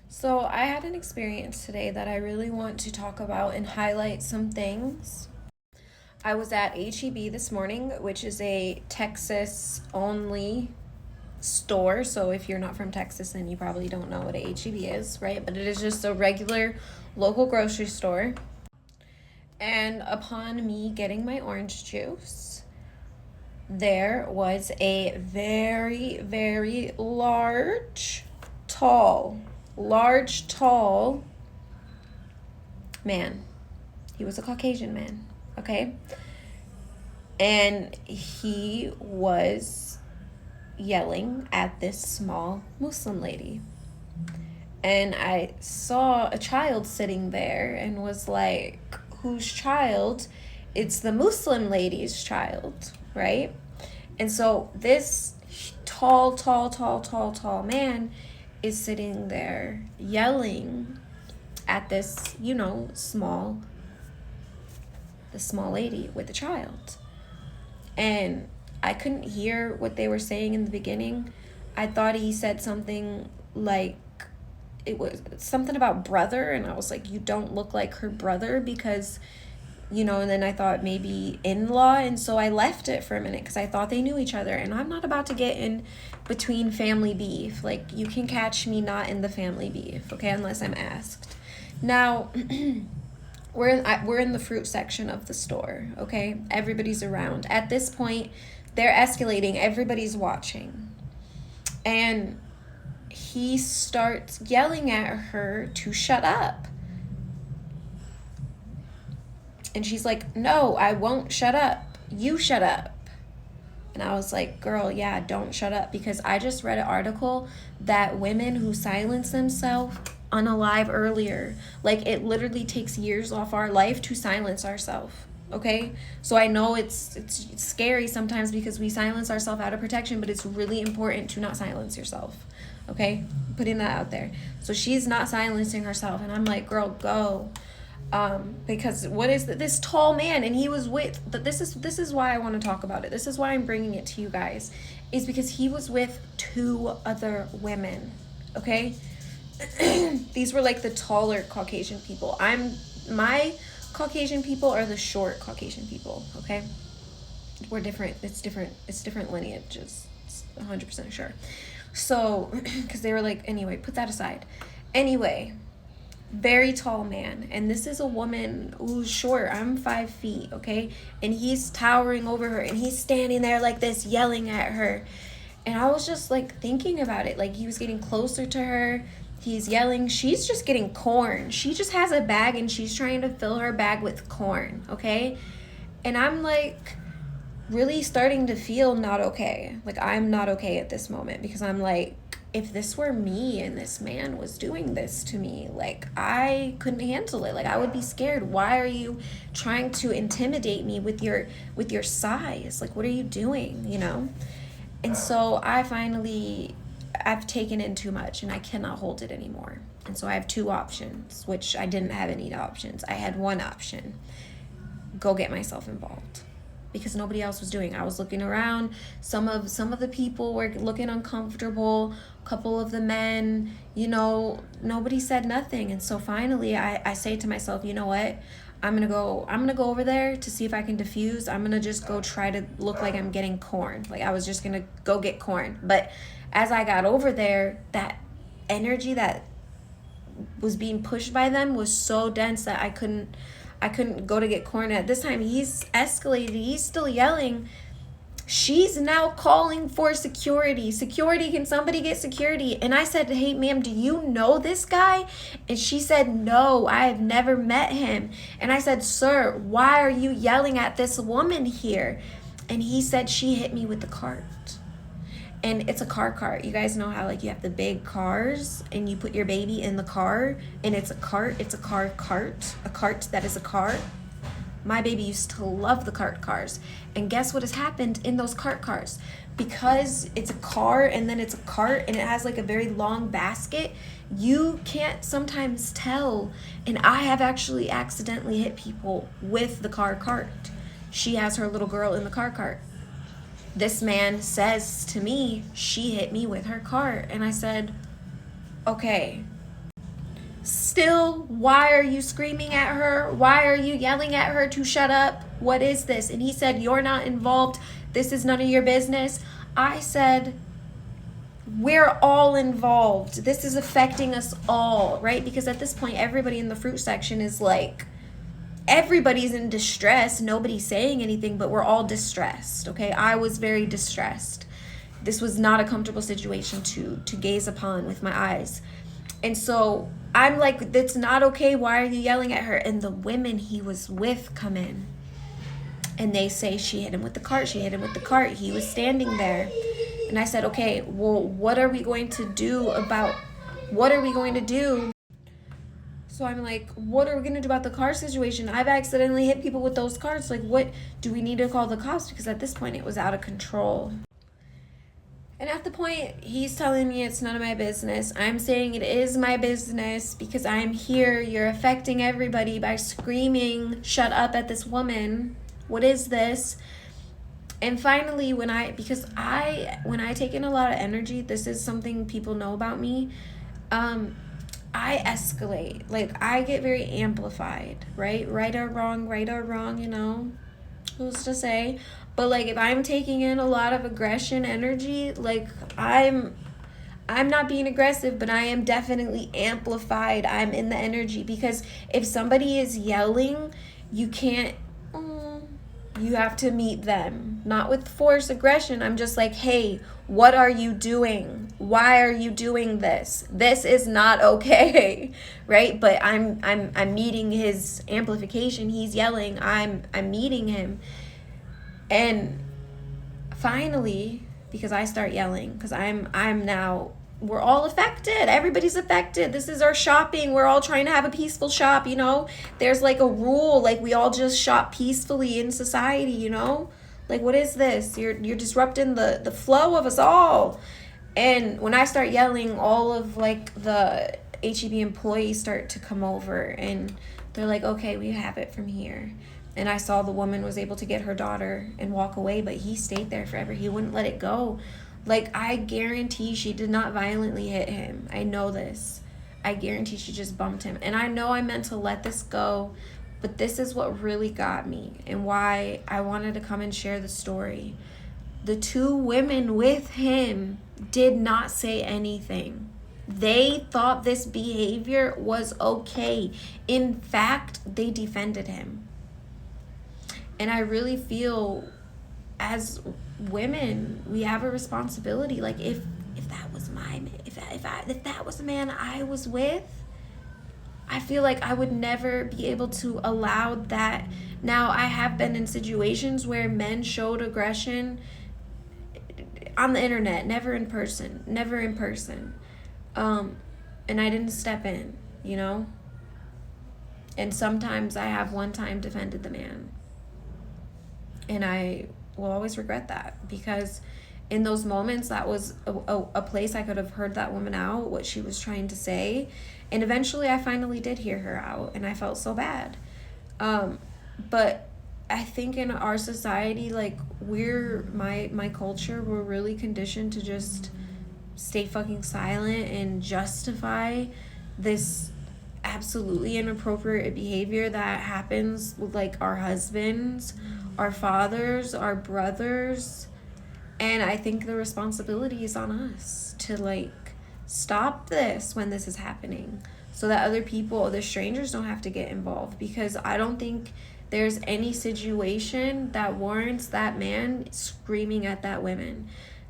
So, I had an experience today that I really want to talk about and highlight some things. I was at HEB this morning, which is a Texas only store. So, if you're not from Texas, then you probably don't know what a HEB is, right? But it is just a regular local grocery store. And upon me getting my orange juice, there was a very, very tall man. He was a Caucasian man, okay? And he was yelling at this small Muslim lady. And I saw a child sitting there and was like, whose child? It's the Muslim lady's child, right? And so this tall man is sitting there yelling at this, the small lady with the child. And I couldn't hear what they were saying in the beginning. I thought he said something like, it was something about brother, and I was like, you don't look like her brother because, and then I thought maybe in-law, and so I left it for a minute because I thought they knew each other, and I'm not about to get in between family beef. Like, you can catch me not in the family beef, okay, unless I'm asked. Now, we're in the fruit section of the store, okay? Everybody's around. At this point, they're escalating. Everybody's watching. And he starts yelling at her to shut up. And she's like, no, I won't shut up. You shut up. And I was like, girl, yeah, don't shut up. Because I just read an article that women who silence themselves unalive earlier. Like, it literally takes years off our life to silence ourselves. Okay? So I know it's scary sometimes because we silence ourselves out of protection, but it's really important to not silence yourself. Okay? Putting that out there. So she's not silencing herself. And I'm like, girl, go. Because what is this tall man, and he was with, this is why I want to talk about it. This is why I'm bringing it to you guys, is because he was with two other women. Okay? These were like the taller Caucasian people. My Caucasian people are the short Caucasian people, okay? We're different. It's different lineages. It's 100% sure. So, because they were like, anyway, put that aside. Anyway, very tall man. And this is a woman who's short. I'm 5 feet, okay? And he's towering over her. And he's standing there like this, yelling at her. And I was just like thinking about it. Like, he was getting closer to her. He's yelling. She's just getting corn. She just has a bag and she's trying to fill her bag with corn, okay? And I'm like really starting to feel not okay. Like, I'm not okay at this moment because I'm like, if this were me and this man was doing this to me, like, I couldn't handle it. Like, I would be scared. Why are you trying to intimidate me with your size? Like, what are you doing, And so I've taken in too much and I cannot hold it anymore. And so I have two options, which I didn't have any options. I had one option: go get myself involved, because nobody else was doing. I was looking around. Some of the people were looking uncomfortable. A couple of the men, nobody said nothing. And so finally I say to myself, you know what? I'm gonna go over there to see if I can diffuse. I'm gonna just go try to look like I'm getting corn. Like, I was just gonna go get corn. But as I got over there, that energy that was being pushed by them was so dense that I couldn't go to get corn. At this time, he's escalated. He's still yelling. She's now calling for security. Security, can somebody get security? And I said, hey, ma'am, do you know this guy? And she said, no, I have never met him. And I said, sir, why are you yelling at this woman here? And he said, she hit me with the cart. And it's a car cart. You guys know how, like, you have the big cars and you put your baby in the car and it's a cart. It's a car cart. A cart that is a car. My baby used to love the cart cars. And guess what has happened in those cart cars? Because it's a car and then it's a cart and it has like a very long basket, you can't sometimes tell. And I have actually accidentally hit people with the car cart. She has her little girl in the car cart. This man says to me, she hit me with her cart. And I said, okay, Still, why are you screaming at her? Why are you yelling at her to shut up? What is this? And he said, you're not involved. This is none of your business. I said, we're all involved. This is affecting us all, right? Because at this point, everybody in the fruit section is like, everybody's in distress. Nobody's saying anything, but we're all distressed, okay? I was very distressed. This was not a comfortable situation to gaze upon with my eyes. And so I'm like, that's not okay. Why are you yelling at her? And the women he was with come in. And they say, she hit him with the cart. She hit him with the cart. He was standing there. And I said, okay, well, what are we going to do? So I'm like, what are we going to do about the car situation? I've accidentally hit people with those carts. Like, what do we need to call the cops? Because at this point, it was out of control. And at the point, he's telling me it's none of my business. I'm saying it is my business because I'm here. You're affecting everybody by screaming, shut up at this woman. What is this? And finally, when I take in a lot of energy, this is something people know about me, I escalate. Like, I get very amplified, right? Right or wrong, you know, who's to say? But like, if I'm taking in a lot of aggression energy, like I'm not being aggressive, but I am definitely amplified. I'm in the energy, because if somebody is yelling, you can't, you have to meet them, not with force, aggression. I'm just like, hey, what are you doing? Why are you doing this? This is not okay, right? But I'm meeting his amplification. He's yelling. I'm meeting him, and finally, because I start yelling, because I'm now, we're all affected. Everybody's affected. This is our shopping. We're all trying to have a peaceful shop, you know? There's like a rule, like we all just shop peacefully in society, you know? Like, what is this? You're disrupting the flow of us all. And when I start yelling, all of like the HEB employees start to come over, and they're like, okay, we have it from here. And I saw the woman was able to get her daughter and walk away, but he stayed there forever. He wouldn't let it go. Like, I guarantee she did not violently hit him. I know this. I guarantee she just bumped him. And I know I meant to let this go, but this is what really got me and why I wanted to come and share the story. The two women with him did not say anything. They thought this behavior was okay. In fact, they defended him. And I really feel, as women, we have a responsibility. Like, if that was if that was the man I was with, I feel like I would never be able to allow that. Now, I have been in situations where men showed aggression on the internet, never in person. And I didn't step in, you know? And sometimes I have one time defended the man. And I will always regret that, because in those moments, that was a place I could have heard that woman out, what she was trying to say. And eventually I finally did hear her out, and I felt so bad. But I think in our society, like, my culture, we're really conditioned to just stay fucking silent and justify this absolutely inappropriate behavior that happens with like our husbands, our fathers, our brothers. And I think the responsibility is on us to like stop this when this is happening, so that other people, other strangers, don't have to get involved. Because I don't think there's any situation that warrants that man screaming at that woman.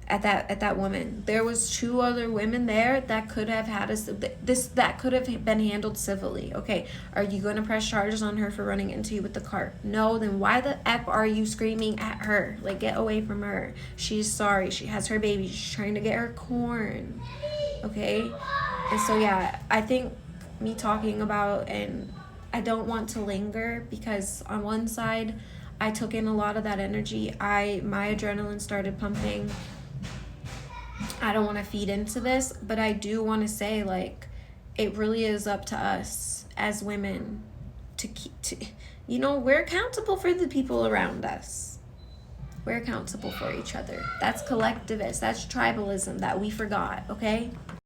At that woman. There was two other women there that could have had that could have been handled civilly. Okay, are you going to press charges on her for running into you with the cart? No, then why the F are you screaming at her? Like, get away from her. She's sorry. She has her baby. She's trying to get her corn. Okay? And so, yeah, I think me talking about, and I don't want to linger, because on one side, I took in a lot of that energy. My adrenaline started pumping. I don't want to feed into this, but I do want to say, like, it really is up to us as women to you know, we're accountable for the people around us. We're accountable for each other. That's collectivist. That's tribalism that we forgot, okay?